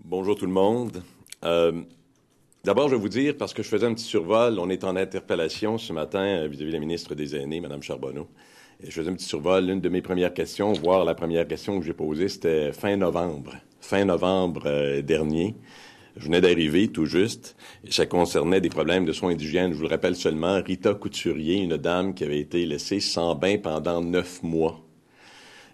Bonjour tout le monde. D'abord, je vais vous dire, parce que je faisais un petit survol, on est en interpellation ce matin vis-à-vis de la ministre des Aînés, Mme Charbonneau. Et je faisais un petit survol. L'une de mes premières questions, voire la première question que j'ai posée, c'était fin novembre. Fin novembre dernier. Je venais d'arriver tout juste, et ça concernait des problèmes de soins d'hygiène. Je vous le rappelle seulement, Rita Couturier, une dame qui avait été laissée sans bain pendant 9 mois.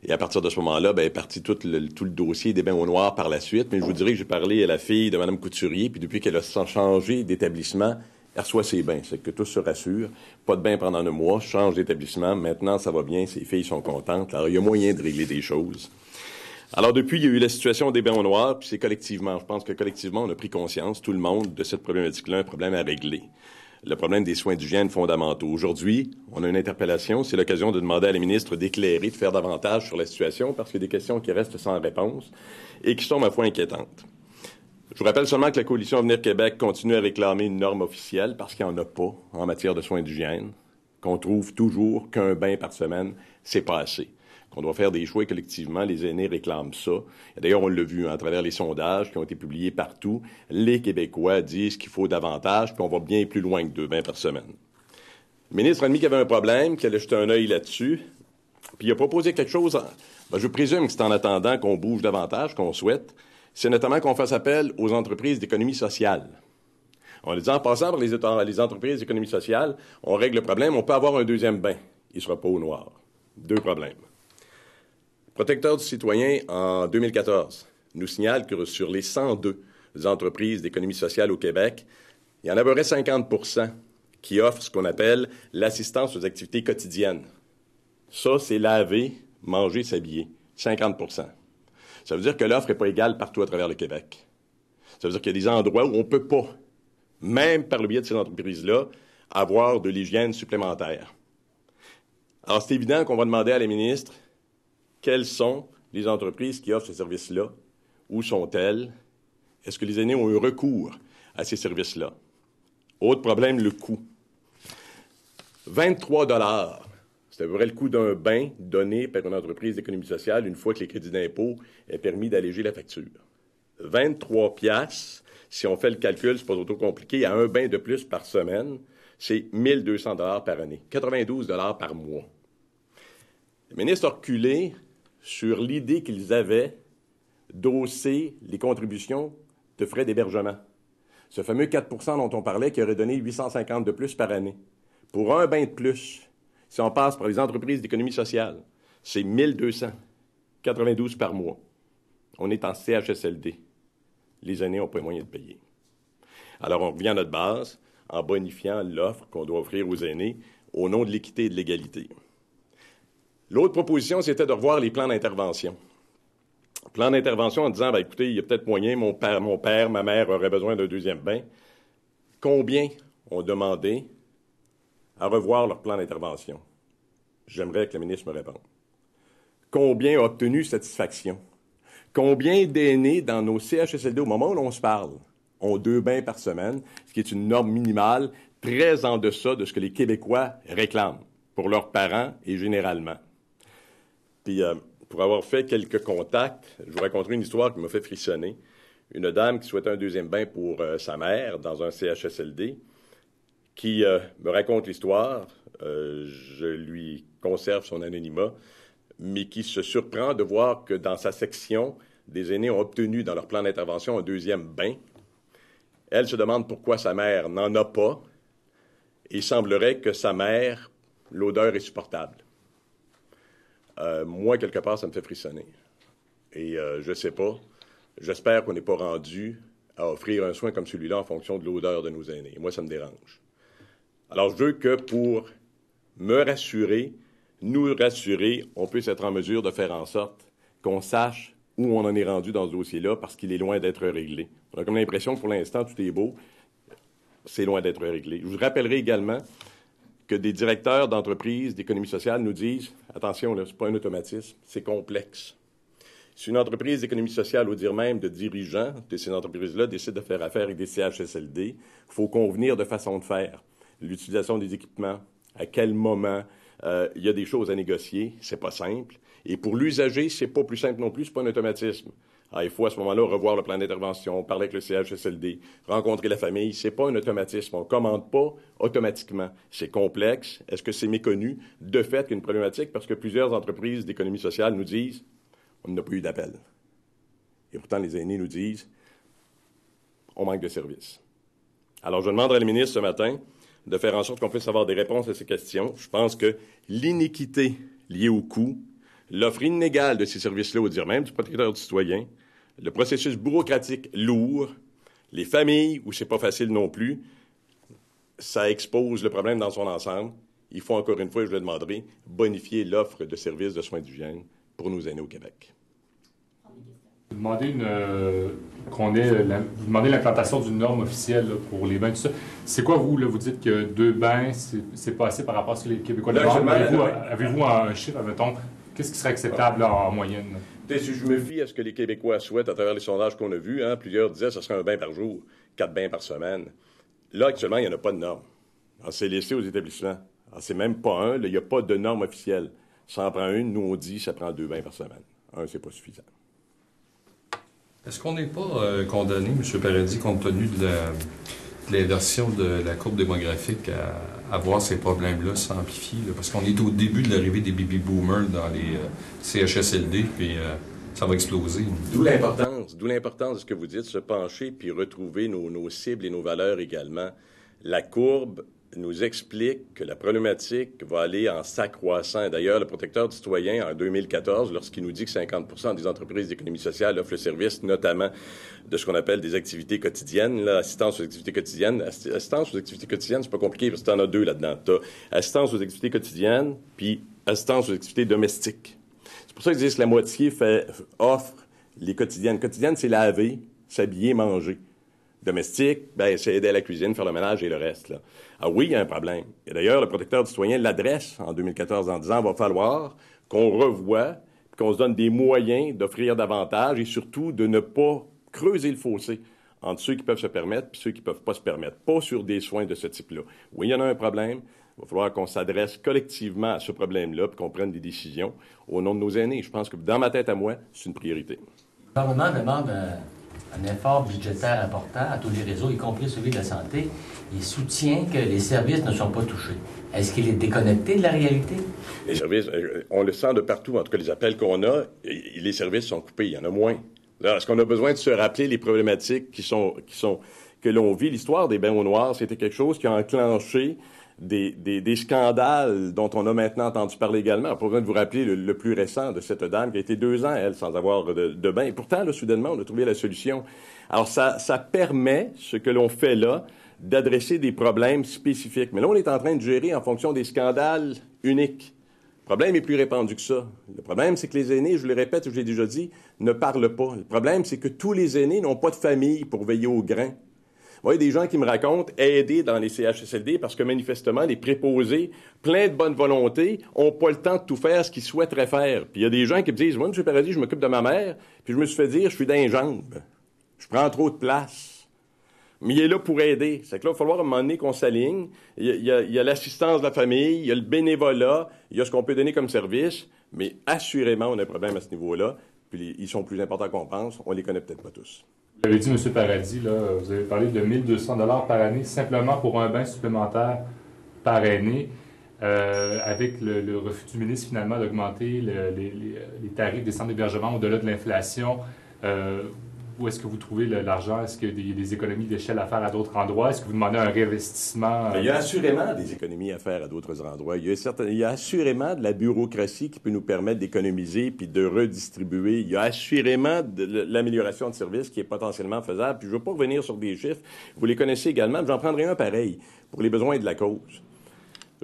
Et à partir de ce moment-là, est parti tout le dossier des bains au noir par la suite. Mais je vous dirais que j'ai parlé à la fille de Mme Couturier, puis depuis qu'elle a changé d'établissement, elle reçoit ses bains. C'est que tous se rassurent. Pas de bain pendant 9 mois, change d'établissement. Maintenant, ça va bien, ses filles sont contentes. Alors, il y a moyen de régler des choses. Alors, depuis, il y a eu la situation des bains au noir, puis c'est collectivement. Je pense que collectivement, on a pris conscience, tout le monde, de cette problématique-là, un problème à régler. Le problème des soins d'hygiène fondamentaux. Aujourd'hui, on a une interpellation. C'est l'occasion de demander à la ministre d'éclairer, de faire davantage sur la situation, parce qu'il y a des questions qui restent sans réponse et qui sont, ma foi, inquiétantes. Je vous rappelle seulement que la Coalition Avenir Québec continue à réclamer une norme officielle, parce qu'il n'y en a pas en matière de soins d'hygiène, qu'on trouve toujours qu'un bain par semaine, c'est pas assez. Qu'on doit faire des choix collectivement. Les aînés réclament ça. Et d'ailleurs, on l'a vu à travers les sondages qui ont été publiés partout. Les Québécois disent qu'il faut davantage, puis on va bien plus loin que 2 bains par semaine. Le ministre a admis qu'il y avait un problème, qu'il allait jeter un œil là-dessus, puis il a proposé quelque chose. Je présume que c'est en attendant qu'on bouge davantage, qu'on souhaite. C'est notamment qu'on fasse appel aux entreprises d'économie sociale. On dit en passant par les entreprises d'économie sociale, on règle le problème, on peut avoir un deuxième bain. Il ne sera pas au noir. 2 problèmes. Protecteur du citoyen, en 2014, nous signale que sur les 102 entreprises d'économie sociale au Québec, il y en a à peu près 50 qui offrent ce qu'on appelle l'assistance aux activités quotidiennes. Ça, c'est laver, manger, s'habiller. 50 Ça veut dire que l'offre n'est pas égale partout à travers le Québec. Ça veut dire qu'il y a des endroits où on ne peut pas, même par le biais de ces entreprises-là, avoir de l'hygiène supplémentaire. Alors, c'est évident qu'on va demander à la ministre quelles sont les entreprises qui offrent ces services-là? Où sont-elles? Est-ce que les aînés ont eu recours à ces services-là? Autre problème, le coût. 23 $. C'est à peu près le coût d'un bain donné par une entreprise d'économie sociale une fois que les crédits d'impôt aient permis d'alléger la facture. 23 $, si on fait le calcul, c'est pas trop compliqué, à un bain de plus par semaine, c'est 1 200 $ par année, 92 $ par mois. Le ministre a reculé sur l'idée qu'ils avaient d'hausser les contributions de frais d'hébergement. Ce fameux 4 % dont on parlait qui aurait donné 850 de plus par année. Pour un bain de plus, si on passe par les entreprises d'économie sociale, c'est 1 200, 92 par mois. On est en CHSLD. Les aînés n'ont pas les moyens de payer. Alors, on revient à notre base en bonifiant l'offre qu'on doit offrir aux aînés au nom de l'équité et de l'égalité. L'autre proposition, c'était de revoir les plans d'intervention. Plan d'intervention en disant, écoutez, il y a peut-être moyen, mon père, ma mère auraient besoin d'un deuxième bain. Combien ont demandé à revoir leur plan d'intervention? J'aimerais que le ministre me réponde. Combien ont obtenu satisfaction? Combien d'aînés dans nos CHSLD, au moment où l'on se parle, ont 2 bains par semaine, ce qui est une norme minimale très en deçà de ce que les Québécois réclament pour leurs parents et généralement. Puis, pour avoir fait quelques contacts, je vous raconterai une histoire qui m'a fait frissonner. Une dame qui souhaitait un deuxième bain pour sa mère dans un CHSLD, qui me raconte l'histoire. Je lui conserve son anonymat, mais qui se surprend de voir que dans sa section, des aînés ont obtenu dans leur plan d'intervention un deuxième bain. Elle se demande pourquoi sa mère n'en a pas. Et il semblerait que sa mère, l'odeur est supportable. Moi, quelque part, ça me fait frissonner. Et je ne sais pas. J'espère qu'on n'est pas rendu à offrir un soin comme celui-là en fonction de l'odeur de nos aînés. Moi, ça me dérange. Alors, je veux que pour me rassurer, nous rassurer, on puisse être en mesure de faire en sorte qu'on sache où on en est rendu dans ce dossier-là parce qu'il est loin d'être réglé. On a comme l'impression que pour l'instant, tout est beau. C'est loin d'être réglé. Je vous rappellerai également que des directeurs d'entreprises d'économie sociale nous disent « Attention, ce n'est pas un automatisme, c'est complexe. » Si une entreprise d'économie sociale, ou dire même de dirigeants de ces entreprises-là, décide de faire affaire avec des CHSLD, il faut convenir de façon de faire. L'utilisation des équipements, à quel moment, il y a des choses à négocier, c'est pas simple. Et pour l'usager, c'est pas plus simple non plus, c'est pas un automatisme. Il faut à ce moment-là revoir le plan d'intervention, parler avec le CHSLD, rencontrer la famille. C'est pas un automatisme. On ne commande pas automatiquement. C'est complexe. Est-ce que c'est méconnu? De fait, qu'il y a une problématique parce que plusieurs entreprises d'économie sociale nous disent on n'a pas eu d'appel. Et pourtant, les aînés nous disent on manque de services. Alors, je demanderai à la ministre ce matin de faire en sorte qu'on puisse avoir des réponses à ces questions. Je pense que l'iniquité liée au coût, l'offre inégale de ces services-là, au dire même du protecteur du citoyen, le processus bureaucratique lourd, les familles où c'est pas facile non plus, ça expose le problème dans son ensemble. Il faut encore une fois, je le demanderai, bonifier l'offre de services de soins d'hygiène pour nos aînés au Québec. Vous demandez vous demandez l'implantation d'une norme officielle là, pour les bains, tout ça. C'est quoi, vous, là, vous dites que 2 bains, c'est pas assez par rapport à ce que les Québécois demandent? Avez-vous un chiffre, mettons, qu'est-ce qui serait acceptable là, en moyenne? Si je me fie à ce que les Québécois souhaitent à travers les sondages qu'on a vus, plusieurs disaient que ce serait un bain par jour, 4 bains par semaine. Là, actuellement, il n'y en a pas de norme. C'est laissé aux établissements. C'est même pas un, il n'y a pas de norme officielle. Ça en prend une, nous on dit que ça prend 2 bains par semaine. C'est pas suffisant. Est-ce qu'on n'est pas condamné, M. Paradis, compte tenu de l'inversion de la courbe démographique, à voir ces problèmes-là s'amplifier? Parce qu'on est au début de l'arrivée des baby-boomers dans les CHSLD, puis ça va exploser. D'où l'importance de ce que vous dites, se pencher puis retrouver nos cibles et nos valeurs également. La courbe nous explique que la problématique va aller en s'accroissant. D'ailleurs, le protecteur du citoyen, en 2014, lorsqu'il nous dit que 50% des entreprises d'économie sociale offrent le service, notamment de ce qu'on appelle des activités quotidiennes, là, assistance aux activités quotidiennes. Assistance aux activités quotidiennes, c'est pas compliqué parce que t'en as 2 là-dedans. T'as assistance aux activités quotidiennes, puis assistance aux activités domestiques. C'est pour ça qu'ils disent que la moitié offre les quotidiennes. Quotidiennes, c'est laver, s'habiller, manger. Domestique, c'est aider à la cuisine, faire le ménage et le reste. Là. Oui, il y a un problème. Et d'ailleurs, le protecteur du citoyen l'adresse en 2014 en disant qu'il va falloir qu'on revoie, qu'on se donne des moyens d'offrir davantage et surtout de ne pas creuser le fossé entre ceux qui peuvent se permettre et ceux qui ne peuvent pas se permettre. Pas sur des soins de ce type-là. Oui, il y en a un problème. Il va falloir qu'on s'adresse collectivement à ce problème-là et qu'on prenne des décisions au nom de nos aînés. Je pense que dans ma tête à moi, c'est une priorité. Le gouvernement demande un effort budgétaire important à tous les réseaux, y compris celui de la santé. Il soutient que les services ne sont pas touchés. Est-ce qu'il est déconnecté de la réalité? Les services, on le sent de partout. En tout cas, les appels qu'on a, les services sont coupés. Il y en a moins. Là, est-ce qu'on a besoin de se rappeler les problématiques que l'on vit? L'histoire des bains au noir, c'était quelque chose qui a enclenché des scandales dont on a maintenant entendu parler également. Pas besoin de vous rappeler le plus récent de cette dame qui a été 2 ans, elle, sans avoir de bain. Et pourtant, là, soudainement, on a trouvé la solution. Alors, ça permet, ce que l'on fait là, d'adresser des problèmes spécifiques. Mais là, on est en train de gérer en fonction des scandales uniques. Le problème est plus répandu que ça. Le problème, c'est que les aînés, je le répète, je l'ai déjà dit, ne parlent pas. Le problème, c'est que tous les aînés n'ont pas de famille pour veiller au grain. Il y a des gens qui me racontent aider dans les CHSLD parce que manifestement, les préposés, pleins de bonne volonté, n'ont pas le temps de tout faire ce qu'ils souhaiteraient faire. Puis il y a des gens qui me disent, moi, M. Paradis, je m'occupe de ma mère, puis je me suis fait dire, je suis dans les jambes. Je prends trop de place. Mais il est là pour aider. C'est que là, il va falloir à un moment donné qu'on s'aligne. Il y a l'assistance de la famille, il y a le bénévolat, il y a ce qu'on peut donner comme service, mais assurément, on a un problème à ce niveau-là. Puis ils sont plus importants qu'on pense. On les connaît peut-être pas tous. Vous avez dit, M. Paradis, là, vous avez parlé de 1 200 $ par année simplement pour un bain supplémentaire par année, avec le refus du ministre finalement d'augmenter les tarifs des centres d'hébergement au-delà de l'inflation. Où est-ce que vous trouvez l'argent? Est-ce qu'il y a des économies d'échelle à faire à d'autres endroits? Est-ce que vous demandez un réinvestissement? Il y a assurément des économies à faire à d'autres endroits. Il y a assurément de la bureaucratie qui peut nous permettre d'économiser puis de redistribuer. Il y a assurément de l'amélioration de services qui est potentiellement faisable. Puis je ne veux pas revenir sur des chiffres. Vous les connaissez également. J'en prendrai un pareil pour les besoins de la cause.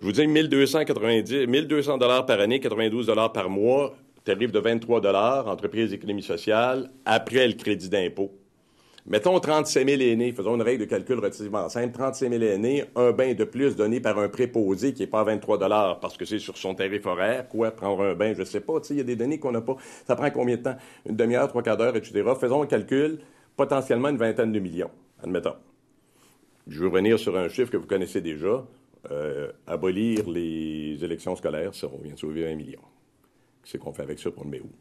Je vous dis 1 200 $ par année, 92 $ par mois. Tarif de 23 $, entreprise d'économie sociale, après le crédit d'impôt. Mettons 35 000 aînés, faisons une règle de calcul relativement simple, 35 000 aînés, un bain de plus donné par un préposé qui n'est pas à 23 $ parce que c'est sur son tarif horaire. Quoi, prendre un bain, je ne sais pas. Tu sais, il y a des données qu'on n'a pas. Ça prend combien de temps? Une demi-heure, 3/4 d'heure, etc. Faisons un calcul, potentiellement une vingtaine de millions, admettons. Je veux revenir sur un chiffre que vous connaissez déjà. Abolir les élections scolaires, ça, on vient de sauver 1 million. Qu'est-ce qu'on fait avec ça pour le mai août?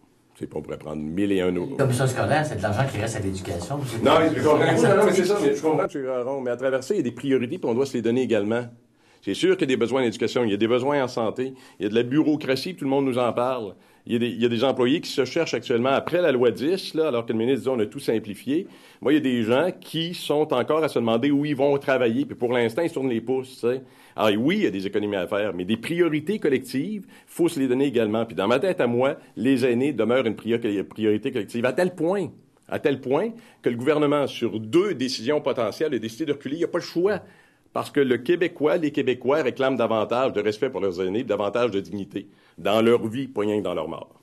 On pourrait prendre 1001 autres. La commission scolaire, c'est de l'argent qui reste à l'éducation. Non, mais je comprends. Non, mais c'est ça. Mais je comprends, M. Caron. Mais à travers ça, il y a des priorités, puis on doit se les donner également. C'est sûr qu'il y a des besoins en éducation, il y a des besoins en santé, il y a de la bureaucratie, puis tout le monde nous en parle. Il y a des employés qui se cherchent actuellement après la loi 10, là, alors que le ministre dit on a tout simplifié. Moi, il y a des gens qui sont encore à se demander où ils vont travailler, puis pour l'instant, ils se tournent les pouces, tu sais. Alors oui, il y a des économies à faire, mais des priorités collectives, il faut se les donner également. Puis dans ma tête à moi, les aînés demeurent une priorité collective, à tel point que le gouvernement, sur 2 décisions potentielles, a décidé de reculer. Il n'y a pas le choix. Parce que les Québécois réclament davantage de respect pour leurs aînés, davantage de dignité dans leur vie, pas rien que dans leur mort.